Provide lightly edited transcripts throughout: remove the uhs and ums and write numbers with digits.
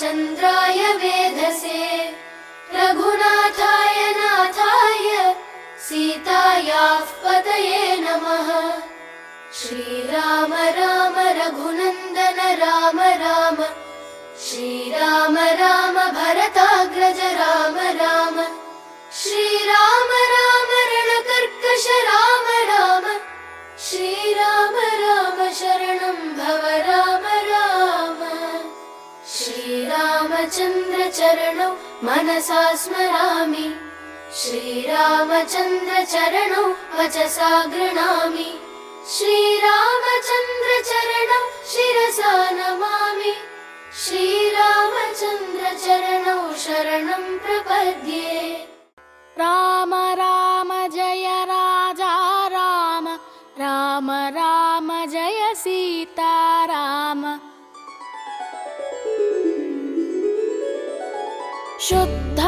रामचन्द्राय वेधसे रघुनाथाय नाथाय सीतायाः पतये नमः। श्रीराम राम रघुनन्दन राम राम श्रीराम राम भरताग्रज राम राम श्रीराम राम रणकर्कश राम राम श्रीराम राम शरणं भव राम राम। श्रीरामचन्द्र चरणौ मनसा स्मरामि श्रीरामचन्द्र चरणौ वचसा गृह्णामि श्रीरामचन्द्र चरणौ शिरसा नमामि श्रीरामचन्द्र चरणौ शरणं प्रपद्ये। राम राम जय राजा राम राम राम जय सीता राम। शुद्ध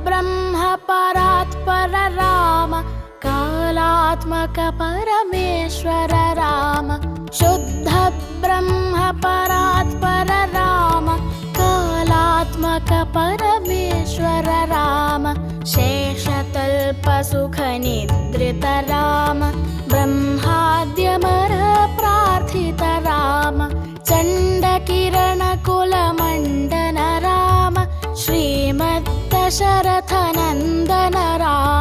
ब्रह्म परात्पर राम कालात्मक परमेश्वर राम। शुद्ध ब्रह्म परात्पर राम कालात्मक परमेश्वर राम। शेषतल्पसुखनिद्रित राम ब्रह्माद्यमर प्रार्थित राम। चण्डकिरणकुलमण्डन राम श्रीमद्दशरथनन्दन राम।